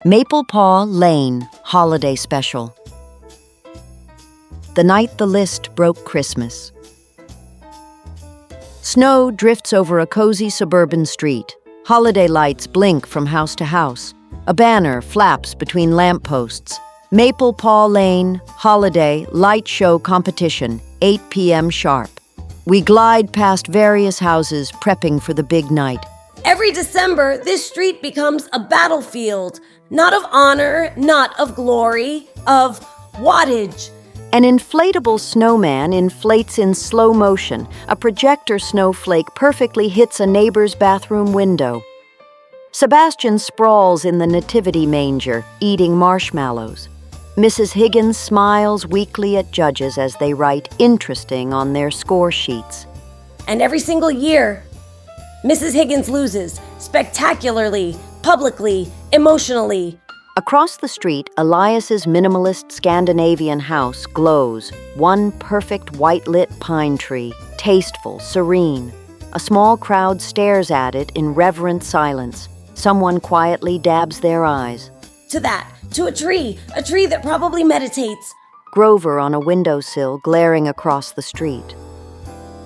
Maple Paw Lane Holiday Special. The night the list broke Christmas. Snow drifts over a cozy suburban street. Holiday lights blink from house to house. A banner flaps between lampposts. Maple Paw Lane Holiday Light Show Competition, 8 p.m. sharp. We glide past various houses prepping for the big night. Every December, this street becomes a battlefield, not of honor, not of glory, of wattage. An inflatable snowman inflates in slow motion. A projector snowflake perfectly hits a neighbor's bathroom window. Sebastian sprawls in the nativity manger, eating marshmallows. Mrs. Higgins smiles weakly at judges as they write interesting on their score sheets. And every single year, Mrs. Higgins loses, spectacularly, publicly, emotionally. Across the street, Elias's minimalist Scandinavian house glows. One perfect white-lit pine tree, tasteful, serene. A small crowd stares at it in reverent silence. Someone quietly dabs their eyes. To a tree that probably meditates. Grover on a windowsill glaring across the street.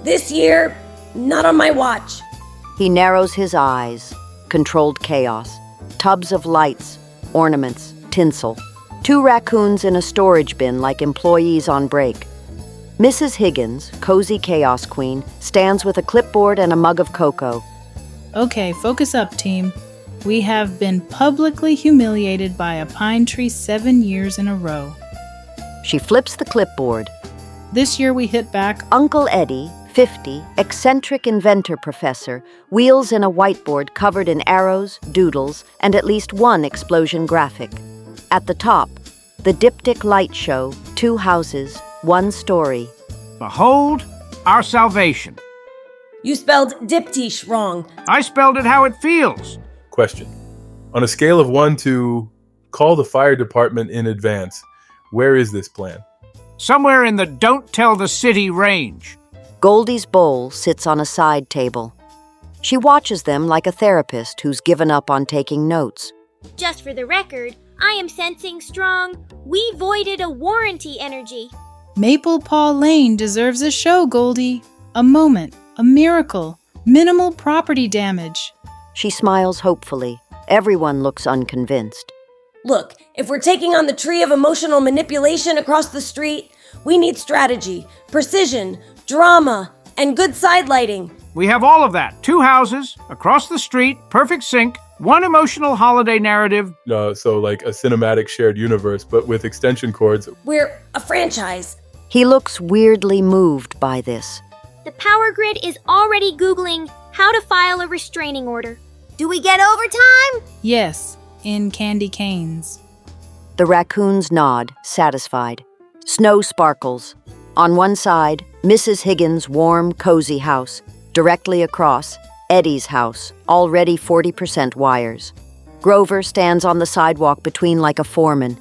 This year, not on my watch. He narrows his eyes. Controlled chaos. Tubs of lights, ornaments, tinsel. 2 raccoons in a storage bin like employees on break. Mrs. Higgins, cozy chaos queen, stands with a clipboard and a mug of cocoa. Okay, focus up, team. We have been publicly humiliated by a pine tree 7 years in a row. She flips the clipboard. This year we hit back. Uncle Eddie, 50, eccentric inventor professor, wheels in a whiteboard covered in arrows, doodles, and at least one explosion graphic. At the top, the DipTic light show, 2 houses, 1 story. Behold our salvation. You spelled DipTic wrong. I spelled it how it feels. Question. On a scale of 1 to call the fire department in advance, where is this plan? Somewhere in the don't tell the city range. Goldie's bowl sits on a side table. She watches them like a therapist who's given up on taking notes. Just for the record, I am sensing strong, we voided a warranty energy. Maple Paw Lane deserves a show, Goldie. A moment, a miracle, minimal property damage. She smiles hopefully. Everyone looks unconvinced. Look, if we're taking on the tree of emotional manipulation across the street, we need strategy, precision, drama, and good side lighting. We have all of that. 2 houses, across the street, perfect sync, 1 emotional holiday narrative. So like a cinematic shared universe, but with extension cords. We're a franchise. He looks weirdly moved by this. The power grid is already Googling how to file a restraining order. Do we get overtime? Yes, in candy canes. The raccoons nod, satisfied. Snow sparkles. On one side, Mrs. Higgins' warm, cozy house. Directly across, Eddie's house, already 40% wires. Grover stands on the sidewalk between like a foreman.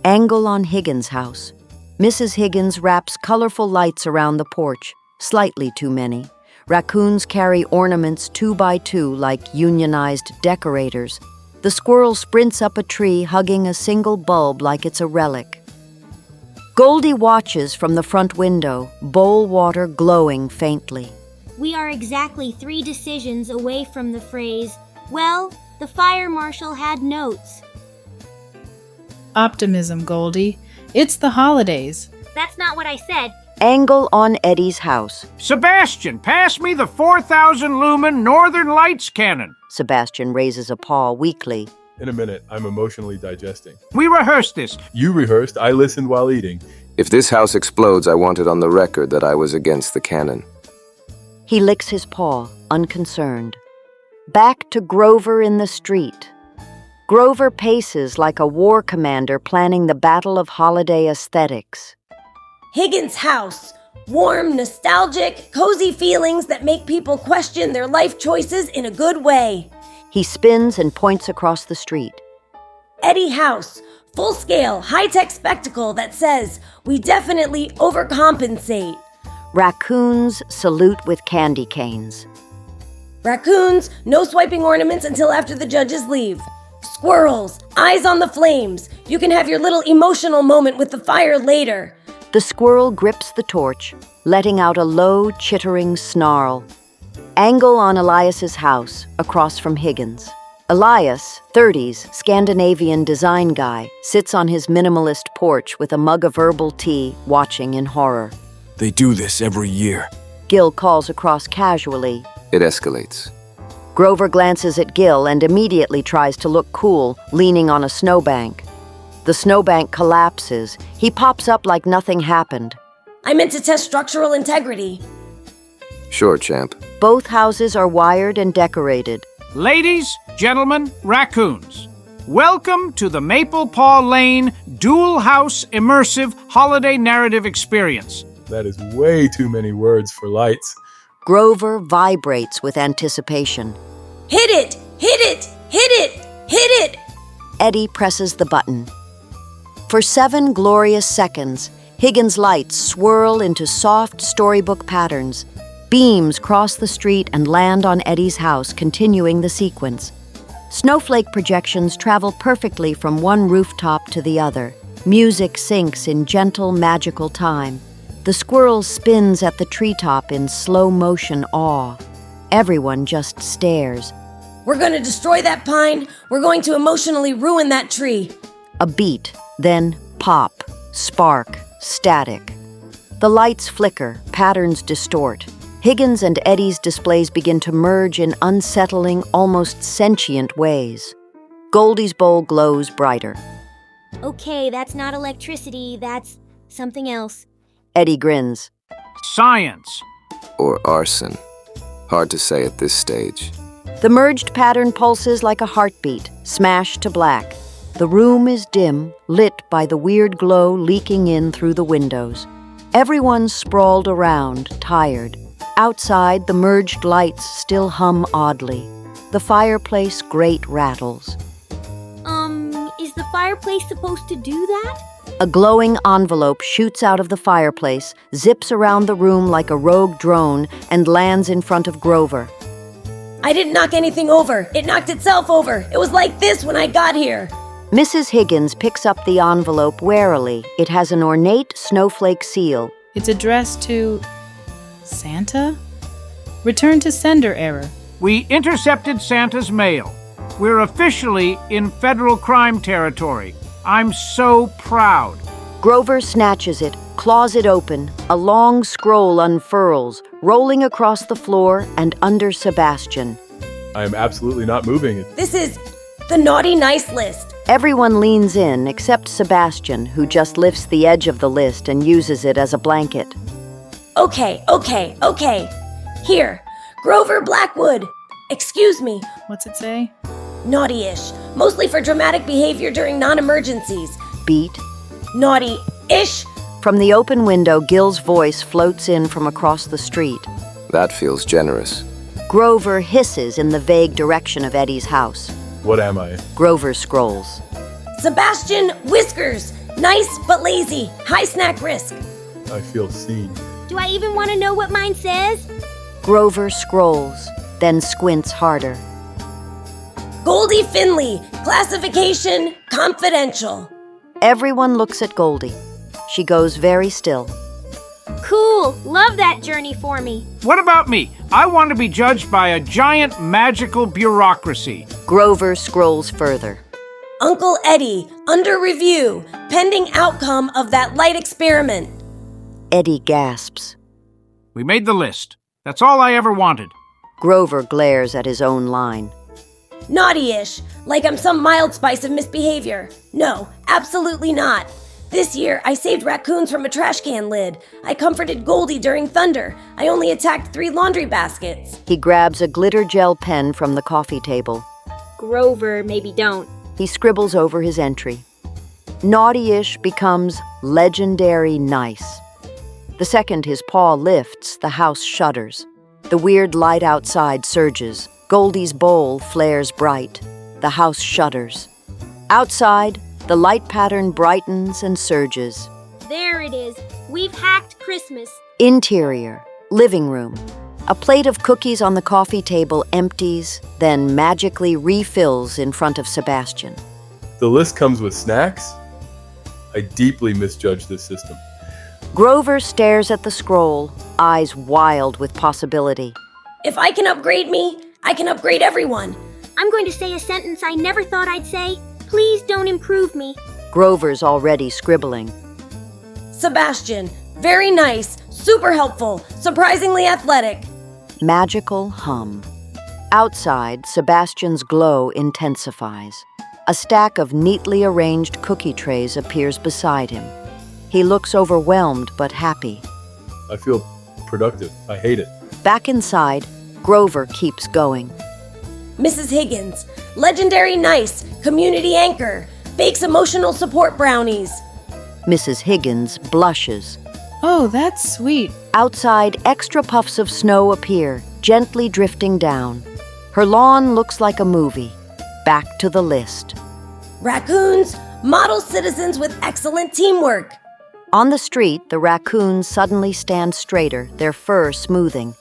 Angle on Higgins' house. Mrs. Higgins wraps colorful lights around the porch, slightly too many. Raccoons carry ornaments 2 by 2 like unionized decorators. The squirrel sprints up a tree hugging a single bulb like it's a relic. Goldie watches from the front window, bowl water glowing faintly. We are exactly 3 decisions away from the phrase, well, the fire marshal had notes. Optimism, Goldie. It's the holidays. That's not what I said. Angle on Eddie's house. Sebastian, pass me the 4,000 lumen Northern Lights cannon. Sebastian raises a paw weakly. In a minute, I'm emotionally digesting. We rehearsed this. You rehearsed, I listened while eating. If this house explodes, I want it on the record that I was against the cannon. He licks his paw, unconcerned. Back to Grover in the street. Grover paces like a war commander planning the battle of holiday aesthetics. Higgins' house. Warm, nostalgic, cozy feelings that make people question their life choices in a good way. He spins and points across the street. Eddie house. Full-scale, high-tech spectacle that says, we definitely overcompensate. Raccoons salute with candy canes. Raccoons, no swiping ornaments until after the judges leave. Squirrels, eyes on the flames. You can have your little emotional moment with the fire later. The squirrel grips the torch, letting out a low, chittering snarl. Angle on Elias's house, across from Higgins. Elias, 30s, Scandinavian design guy, sits on his minimalist porch with a mug of herbal tea, watching in horror. They do this every year. Gil calls across casually. It escalates. Grover glances at Gil and immediately tries to look cool, leaning on a snowbank. The snowbank collapses. He pops up like nothing happened. I meant to test structural integrity. Sure, champ. Both houses are wired and decorated. Ladies, gentlemen, raccoons, welcome to the Maple Paw Lane Dual House Immersive Holiday Narrative Experience. That is way too many words for Lights. Grover vibrates with anticipation. Hit it! Hit it! Hit it! Hit it! Eddie presses the button. For 7 glorious seconds, Higgins' lights swirl into soft storybook patterns. Beams cross the street and land on Eddie's house, continuing the sequence. Snowflake projections travel perfectly from one rooftop to the other. Music syncs in gentle, magical time. The squirrel spins at the treetop in slow-motion awe. Everyone just stares. We're going to destroy that pine. We're going to emotionally ruin that tree. A beat, then pop, spark, static. The lights flicker, patterns distort. Higgins and Eddie's displays begin to merge in unsettling, almost sentient ways. Goldie's bowl glows brighter. Okay, that's not electricity, that's something else. Eddie grins. Science. Or arson. Hard to say at this stage. The merged pattern pulses like a heartbeat, smashed to black. The room is dim, lit by the weird glow leaking in through the windows. Everyone's sprawled around, tired. Outside, the merged lights still hum oddly. The fireplace grate rattles. Is the fireplace supposed to do that? A glowing envelope shoots out of the fireplace, zips around the room like a rogue drone, and lands in front of Grover. I didn't knock anything over. It knocked itself over. It was like this when I got here. Mrs. Higgins picks up the envelope warily. It has an ornate snowflake seal. It's addressed to Santa? Return to sender error. We intercepted Santa's mail. We're officially in federal crime territory. I'm so proud. Grover snatches it, claws it open. A long scroll unfurls, rolling across the floor and under Sebastian. I am absolutely not moving it. This is the naughty nice list. Everyone leans in except Sebastian, who just lifts the edge of the list and uses it as a blanket. Okay. Here, Grover Blackwood. Excuse me. What's it say? Naughty-ish. Mostly for dramatic behavior during non-emergencies. Beat. Naughty-ish. From the open window, Gil's voice floats in from across the street. That feels generous. Grover hisses in the vague direction of Eddie's house. What am I? Grover scrolls. Sebastian Whiskers. Nice but lazy. High snack risk. I feel seen. Do I even want to know what mine says? Grover scrolls, then squints harder. Goldie Finley. Classification confidential. Everyone looks at Goldie. She goes very still. Cool, love that journey for me. What about me? I want to be judged by a giant magical bureaucracy. Grover scrolls further. Uncle Eddie. Under review. Pending outcome of that light experiment. Eddie gasps. We made the list. That's all I ever wanted. Grover glares at his own line. Naughty-ish, like I'm some mild spice of misbehavior. No, absolutely not. This year, I saved raccoons from a trash can lid. I comforted Goldie during thunder. I only attacked 3 laundry baskets. He grabs a glitter gel pen from the coffee table. Grover, maybe don't. He scribbles over his entry. Naughty-ish becomes legendary nice. The second his paw lifts, the house shudders. The weird light outside surges. Goldie's bowl flares bright. The house shudders. Outside, the light pattern brightens and surges. There it is. We've hacked Christmas. Interior, living room. A plate of cookies on the coffee table empties, then magically refills in front of Sebastian. The list comes with snacks? I deeply misjudged this system. Grover stares at the scroll, eyes wild with possibility. If I can upgrade me, I can upgrade everyone. I'm going to say a sentence I never thought I'd say. Please don't improve me. Grover's already scribbling. Sebastian, very nice, super helpful, surprisingly athletic. Magical hum. Outside, Sebastian's glow intensifies. A stack of neatly arranged cookie trays appears beside him. He looks overwhelmed but happy. I feel productive. I hate it. Back inside, Grover keeps going. Mrs. Higgins, legendary nice, community anchor, bakes emotional support brownies. Mrs. Higgins blushes. Oh, that's sweet. Outside, extra puffs of snow appear, gently drifting down. Her lawn looks like a movie. Back to the list. Raccoons, model citizens with excellent teamwork. On the street, the raccoons suddenly stand straighter, their fur smoothing.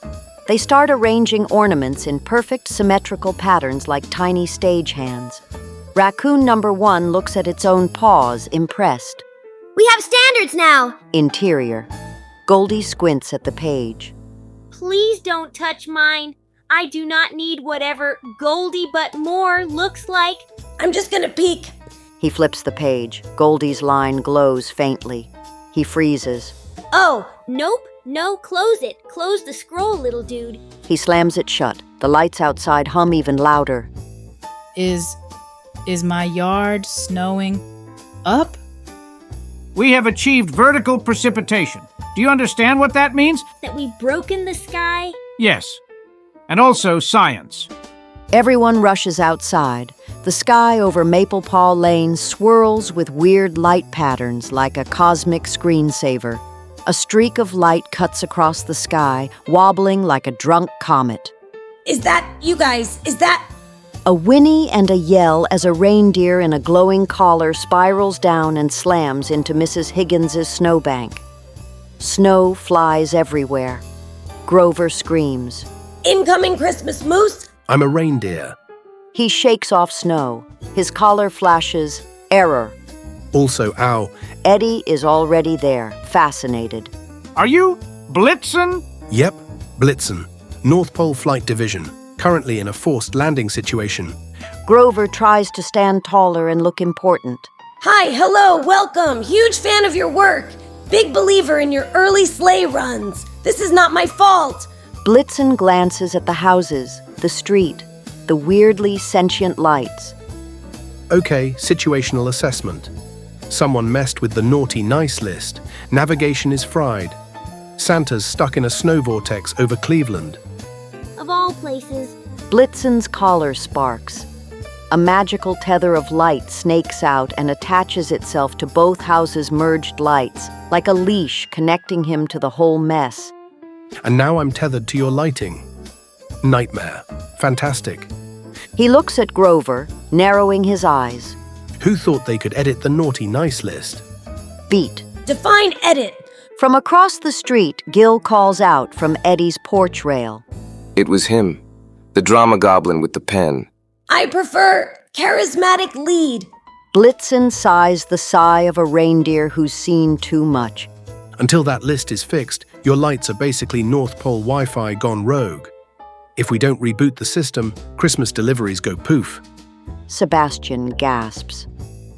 They start arranging ornaments in perfect symmetrical patterns like tiny stagehands. Raccoon number 1 looks at its own paws, impressed. We have standards now. Interior. Goldie squints at the page. Please don't touch mine. I do not need whatever Goldie but more looks like. I'm just gonna peek. He flips the page. Goldie's line glows faintly. He freezes. Oh, Nope, no, close it. Close the scroll, little dude. He slams it shut. The lights outside hum even louder. Is my yard snowing up? We have achieved vertical precipitation. Do you understand what that means? That we've broken the sky? Yes. And also science. Everyone rushes outside. The sky over Maple Paw Lane swirls with weird light patterns like a cosmic screensaver. A streak of light cuts across the sky, wobbling like a drunk comet. is that, you guys, is that... A whinny and a yell as a reindeer in a glowing collar spirals down and slams into Mrs. Higgins's snowbank. Snow flies everywhere. Grover screams. Incoming Christmas moose? I'm a reindeer. He shakes off snow. His collar flashes, error. Also, ow. Eddie is already there, fascinated. Are you Blitzen? Yep, Blitzen. North Pole Flight Division. Currently in a forced landing situation. Grover tries to stand taller and look important. Hi, hello, welcome. Huge fan of your work. Big believer in your early sleigh runs. This is not my fault. Blitzen glances at the houses, the street, the weirdly sentient lights. Okay, situational assessment. Someone messed with the naughty nice list. Navigation is fried. Santa's stuck in a snow vortex over Cleveland. Of all places. Blitzen's collar sparks. A magical tether of light snakes out and attaches itself to both houses' merged lights, like a leash connecting him to the whole mess. And now I'm tethered to your lighting. Nightmare. Fantastic. He looks at Grover, narrowing his eyes. Who thought they could edit the naughty nice list? Beat. Define edit. From across the street, Gil calls out from Eddie's porch rail. It was him, the drama goblin with the pen. I prefer charismatic lead. Blitzen sighs the sigh of a reindeer who's seen too much. Until that list is fixed, your lights are basically North Pole Wi-Fi gone rogue. If we don't reboot the system, Christmas deliveries go poof. Sebastian gasps.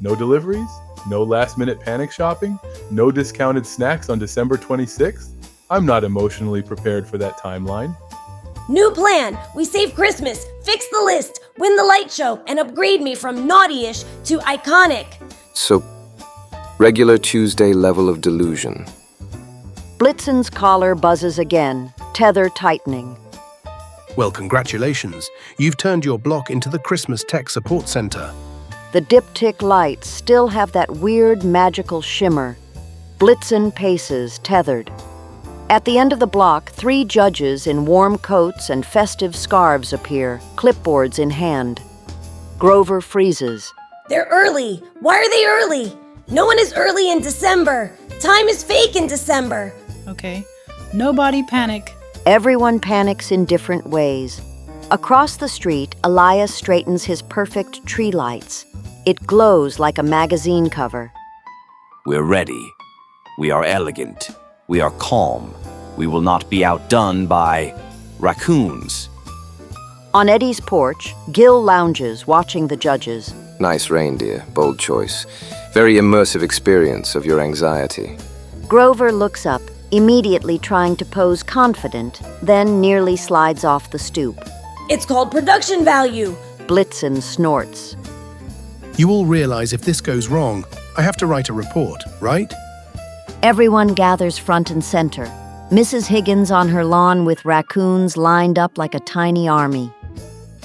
No deliveries? No last-minute panic shopping? No discounted snacks on December 26th? I'm not emotionally prepared for that timeline. New plan. We save Christmas, fix the list, win the light show, and upgrade me from naughty-ish to iconic. So, regular Tuesday level of delusion. Blitzen's collar buzzes again, tether tightening. Well, congratulations. You've turned your block into the Christmas Tech Support Center. The DipTic lights still have that weird magical shimmer. Blitzen paces, tethered. At the end of the block, 3 judges in warm coats and festive scarves appear, clipboards in hand. Grover freezes. They're early. Why are they early? No one is early in December. Time is fake in December. Okay. Nobody panic. Everyone panics in different ways. Across the street, Elias straightens his perfect tree lights. It glows like a magazine cover. We're ready. We are elegant. We are calm. We will not be outdone by raccoons. On Eddie's porch, Gil lounges, watching the judges. Nice reindeer, bold choice. Very immersive experience of your anxiety. Grover looks up, immediately trying to pose confident, then nearly slides off the stoop. It's called production value. Blitzen snorts. You all realize if this goes wrong, I have to write a report, right? Everyone gathers front and center. Mrs. Higgins on her lawn with raccoons lined up like a tiny army.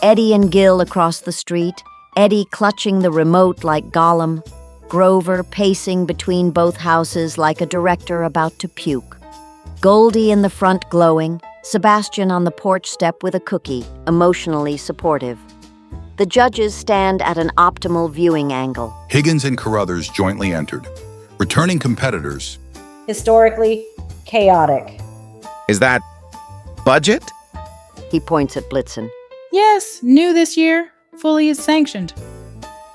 Eddie and Gil across the street, Eddie clutching the remote like Gollum, Grover pacing between both houses like a director about to puke. Goldie in the front glowing, Sebastian on the porch step with a cookie, emotionally supportive. The judges stand at an optimal viewing angle. Higgins and Carruthers jointly entered. Returning competitors. Historically chaotic. Is that budget? He points at Blitzen. Yes, new this year. Fully sanctioned.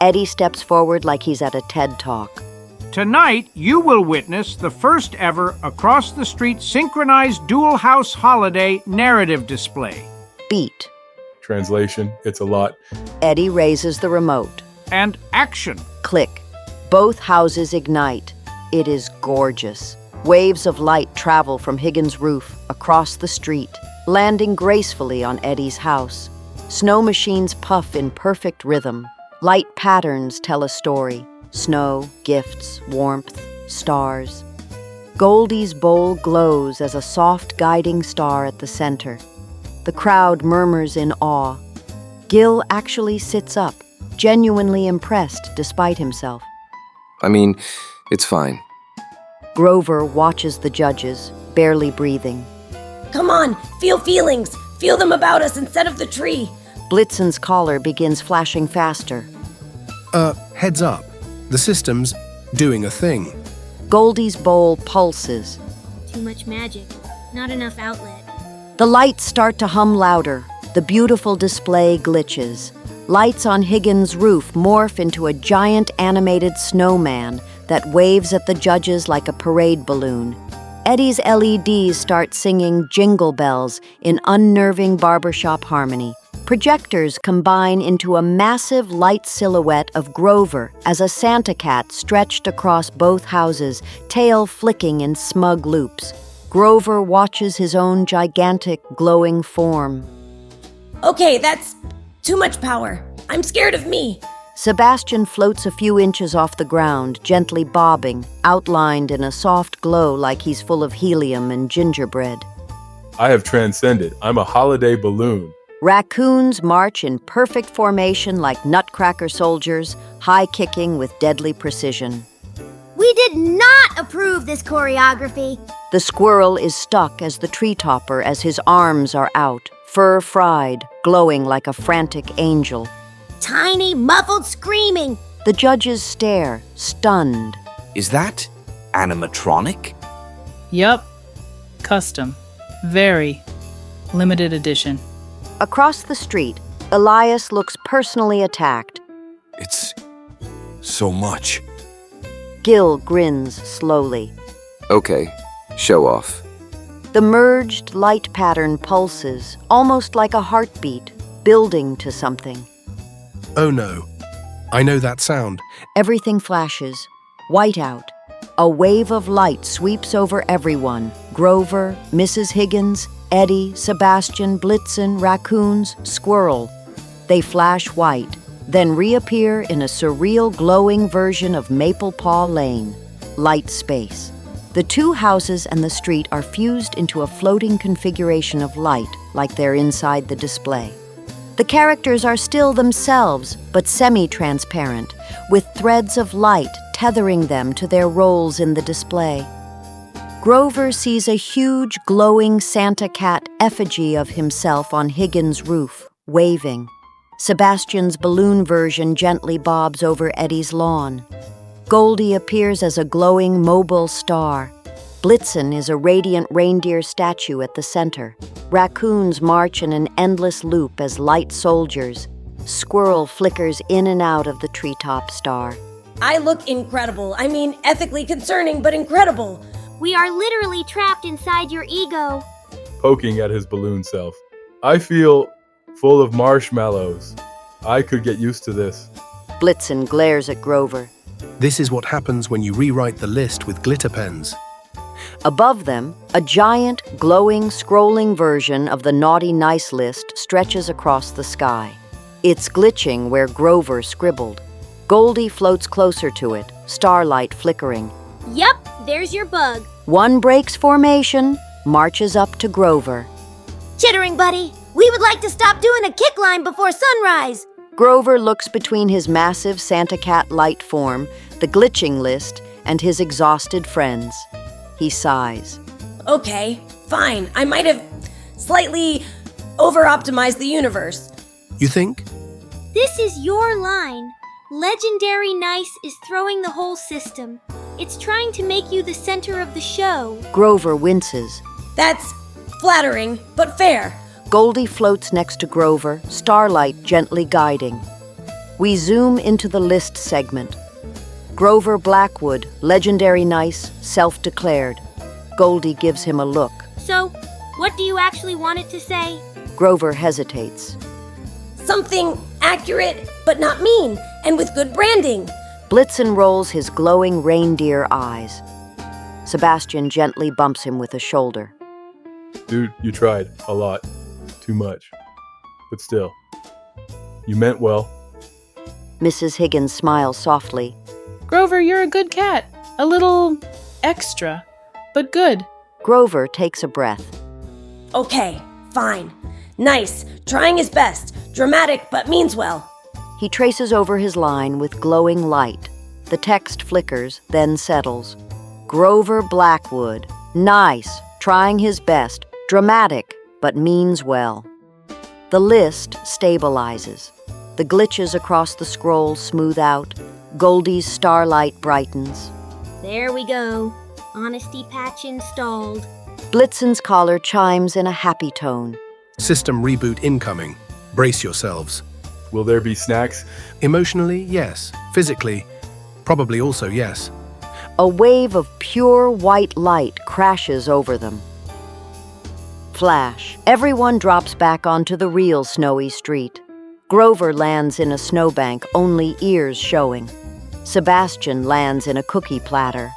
Eddie steps forward like he's at a TED Talk. Tonight, you will witness the first ever across-the-street synchronized dual house holiday narrative display. Beat. Translation, it's a lot. Eddie raises the remote. And action. Click. Both houses ignite. It is gorgeous. Waves of light travel from Higgins' roof across the street, landing gracefully on Eddie's house. Snow machines puff in perfect rhythm. Light patterns tell a story. Snow, gifts, warmth, stars. Goldie's bowl glows as a soft guiding star at the center. The crowd murmurs in awe. Gil actually sits up, genuinely impressed despite himself. I mean, it's fine. Grover watches the judges, barely breathing. Come on, feel feelings. Feel them about us instead of the tree. Blitzen's collar begins flashing faster. Heads up. The system's doing a thing. Goldie's bowl pulses. Too much magic. Not enough outlet. The lights start to hum louder. The beautiful display glitches. Lights on Higgins' roof morph into a giant animated snowman that waves at the judges like a parade balloon. Eddie's LEDs start singing jingle bells in unnerving barbershop harmony. Projectors combine into a massive light silhouette of Grover as a Santa cat stretched across both houses, tail flicking in smug loops. Grover watches his own gigantic, glowing form. Okay, that's too much power. I'm scared of me. Sebastian floats a few inches off the ground, gently bobbing, outlined in a soft glow like he's full of helium and gingerbread. I have transcended. I'm a holiday balloon. Raccoons march in perfect formation like nutcracker soldiers, high-kicking with deadly precision. We did not approve this choreography. The squirrel is stuck as the tree topper as his arms are out, fur fried, glowing like a frantic angel. Tiny, muffled screaming. The judges stare, stunned. Is that animatronic? Yup. Custom. Very limited edition. Across the street, Elias looks personally attacked. It's so much. Gil grins slowly. Okay, show off. The merged light pattern pulses, almost like a heartbeat, building to something. Oh no. I know that sound. Everything flashes. White out. A wave of light sweeps over everyone. Grover, Mrs. Higgins, Eddie, Sebastian, Blitzen, Raccoons, Squirrel. They flash white, then reappear in a surreal glowing version of Maple Paw Lane, Lightspace. The two houses and the street are fused into a floating configuration of light, like they're inside the display. The characters are still themselves, but semi-transparent, with threads of light tethering them to their roles in the display. Grover sees a huge, glowing Santa cat effigy of himself on Higgins' roof, waving. Sebastian's balloon version gently bobs over Eddie's lawn. Goldie appears as a glowing mobile star. Blitzen is a radiant reindeer statue at the center. Raccoons march in an endless loop as light soldiers. Squirrel flickers in and out of the treetop star. I look incredible. I mean, ethically concerning, but incredible. We are literally trapped inside your ego. Poking at his balloon self. I feel full of marshmallows. I could get used to this. Blitzen glares at Grover. This is what happens when you rewrite the list with glitter pens. Above them, a giant, glowing, scrolling version of the naughty nice list stretches across the sky. It's glitching where Grover scribbled. Goldie floats closer to it, starlight flickering. Yep, there's your bug. One breaks formation, marches up to Grover. Chittering buddy, we would like to stop doing a kick line before sunrise. Grover looks between his massive Santa Cat light form, the glitching list, and his exhausted friends. He sighs. Okay, fine. I might have slightly over-optimized the universe. You think? This is your line. Legendary Nice is throwing the whole system. It's trying to make you the center of the show. Grover winces. That's flattering, but fair. Goldie floats next to Grover, starlight gently guiding. We zoom into the list segment. Grover Blackwood, legendary nice, self-declared. Goldie gives him a look. So, what do you actually want it to say? Grover hesitates. Something accurate, but not mean, and with good branding. Blitzen rolls his glowing reindeer eyes. Sebastian gently bumps him with a shoulder. Dude, you tried a lot. Too much. But still, you meant well. Mrs. Higgins smiles softly. Grover, you're a good cat. A little extra, but good. Grover takes a breath. Okay, fine. Nice, trying his best. Dramatic, but means well. He traces over his line with glowing light. The text flickers, then settles. Grover Blackwood. Nice, trying his best. Dramatic, but means well. The list stabilizes. The glitches across the scroll smooth out. Goldie's starlight brightens. There we go. Honesty patch installed. Blitzen's collar chimes in a happy tone. System reboot incoming. Brace yourselves. Will there be snacks? Emotionally, yes. Physically, probably also yes. A wave of pure white light crashes over them. Flash. Everyone drops back onto the real snowy street. Grover lands in a snowbank, only ears showing. Sebastian lands in a cookie platter.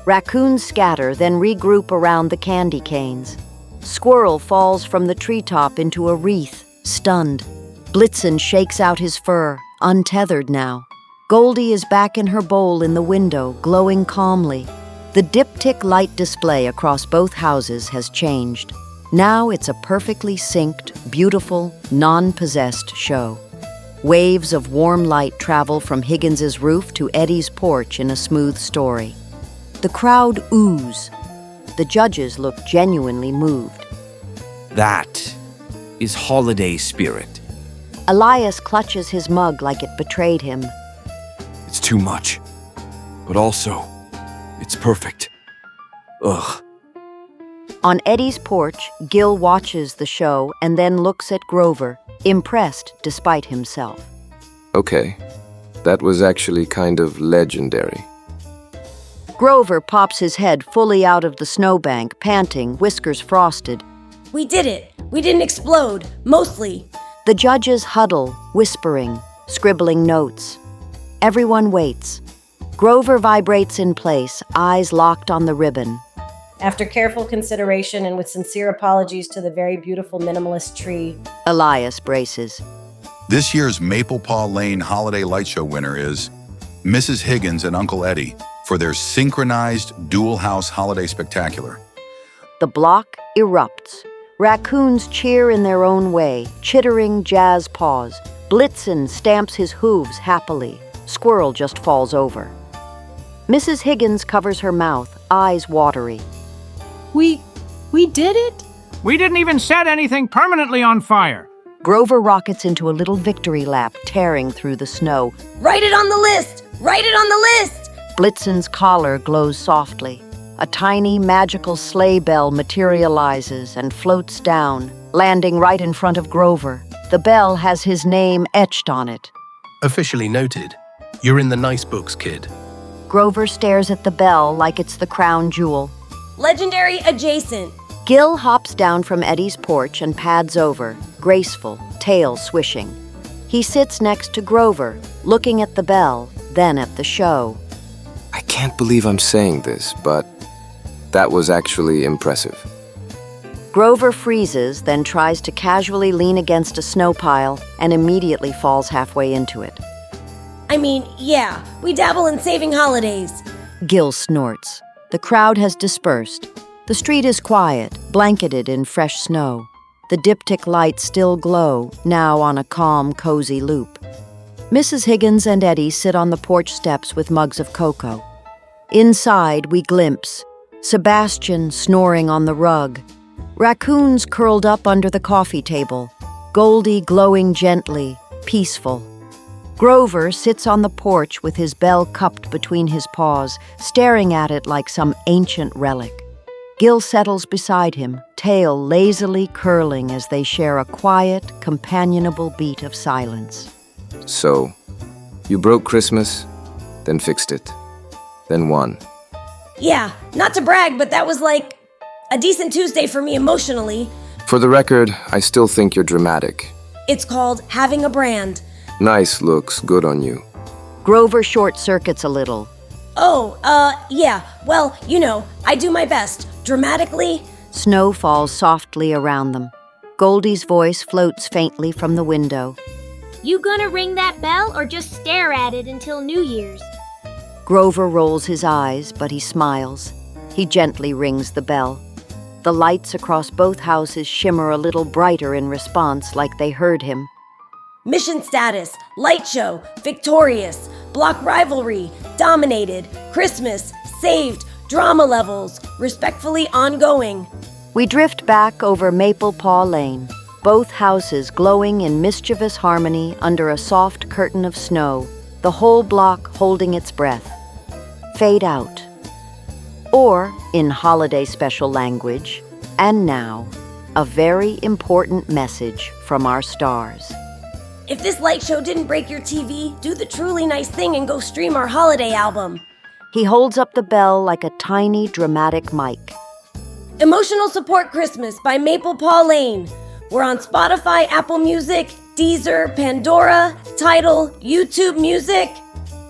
Raccoons scatter, then regroup around the candy canes. Squirrel falls from the treetop into a wreath, stunned. Blitzen shakes out his fur, untethered now. Goldie is back in her bowl in the window, glowing calmly. The DipTic light display across both houses has changed. Now it's a perfectly synced, beautiful, non-possessed show. Waves of warm light travel from Higgins's roof to Eddie's porch in a smooth story. The crowd ooze. The judges look genuinely moved. That is holiday spirit. Elias clutches his mug like it betrayed him. It's too much, but also, it's perfect. Ugh. On Eddie's porch, Gil watches the show and then looks at Grover, impressed despite himself. Okay, that was actually kind of legendary. Grover pops his head fully out of the snowbank, panting, whiskers frosted. We did it. We didn't explode, mostly. The judges huddle, whispering, scribbling notes. Everyone waits. Grover vibrates in place, eyes locked on the ribbon. After careful consideration and with sincere apologies to the very beautiful minimalist tree, Elias braces. This year's Maple Paw Lane Holiday Light Show winner is Mrs. Higgins and Uncle Eddie for their synchronized dual house holiday spectacular. The block erupts. Raccoons cheer in their own way, chittering jazz paws. Blitzen stamps his hooves happily. Squirrel just falls over. Mrs. Higgins covers her mouth, eyes watery. We did it? We didn't even set anything permanently on fire. Grover rockets into a little victory lap, tearing through the snow. Write it on the list! Write it on the list! Blitzen's collar glows softly. A tiny magical sleigh bell materializes and floats down, landing right in front of Grover. The bell has his name etched on it. Officially noted. You're in the nice books, kid. Grover stares at the bell like it's the crown jewel. Legendary adjacent. Gil hops down from Eddie's porch and pads over, graceful, tail swishing. He sits next to Grover, looking at the bell, then at the show. I can't believe I'm saying this, but that was actually impressive. Grover freezes, then tries to casually lean against a snow pile and immediately falls halfway into it. I mean, yeah, we dabble in saving holidays. Gil snorts. The crowd has dispersed. The street is quiet, blanketed in fresh snow. The DipTic lights still glow, now on a calm, cozy loop. Mrs. Higgins and Eddie sit on the porch steps with mugs of cocoa. Inside, we glimpse Sebastian snoring on the rug, Raccoons curled up under the coffee table, Goldie glowing gently, peaceful. Grover sits on the porch with his bell cupped between his paws, staring at it like some ancient relic. Gil settles beside him, tail lazily curling as they share a quiet, companionable beat of silence. So, you broke Christmas, then fixed it, then won. Yeah, not to brag, but that was like a decent Tuesday for me emotionally. For the record, I still think you're dramatic. It's called having a brand. Nice looks good on you. Grover short-circuits a little. Oh, yeah, well, you know, I do my best. Dramatically. Snow falls softly around them. Goldie's voice floats faintly from the window. You gonna ring that bell or just stare at it until New Year's? Grover rolls his eyes, but he smiles. He gently rings the bell. The lights across both houses shimmer a little brighter in response, like they heard him. Mission status, light show, victorious, block rivalry, dominated, Christmas, saved, drama levels, respectfully ongoing. We drift back over Maple Paw Lane, both houses glowing in mischievous harmony under a soft curtain of snow, the whole block holding its breath. Fade out. Or, in holiday special language, and now, a very important message from our stars. If this light show didn't break your TV, do the truly nice thing and go stream our holiday album. He holds up the bell like a tiny, dramatic mic. Emotional Support Christmas by Maple Paw Lane. We're on Spotify, Apple Music, Deezer, Pandora, Tidal, YouTube Music.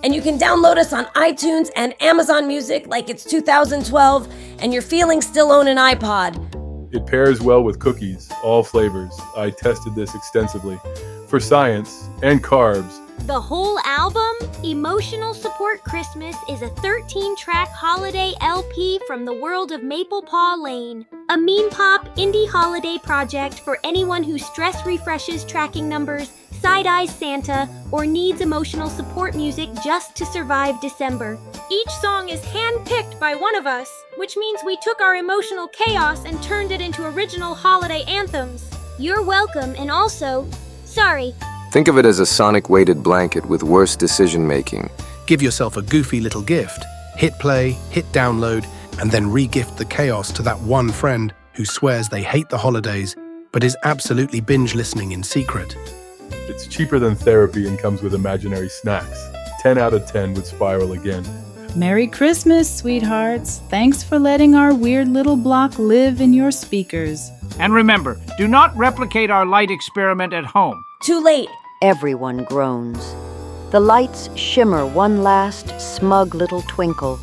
And you can download us on iTunes and Amazon Music like it's 2012 and you're feeling still own an iPod. It pairs well with cookies, all flavors. I tested this extensively. For science and carbs. The whole album, Emotional Support Christmas, is a 13-track holiday LP from the world of Maple Paw Lane. A meme pop indie holiday project for anyone who stress refreshes tracking numbers, side-eyes Santa, or needs emotional support music just to survive December. Each song is hand-picked by one of us, which means we took our emotional chaos and turned it into original holiday anthems. You're welcome, and also, sorry. Think of it as a sonic weighted blanket with worse decision-making. Give yourself a goofy little gift. Hit play, hit download, and then re-gift the chaos to that one friend who swears they hate the holidays, but is absolutely binge-listening in secret. It's cheaper than therapy and comes with imaginary snacks. 10 out of 10 would spiral again. Merry Christmas, sweethearts. Thanks for letting our weird little block live in your speakers. And remember, do not replicate our light experiment at home. Too late. Everyone groans. The lights shimmer one last smug little twinkle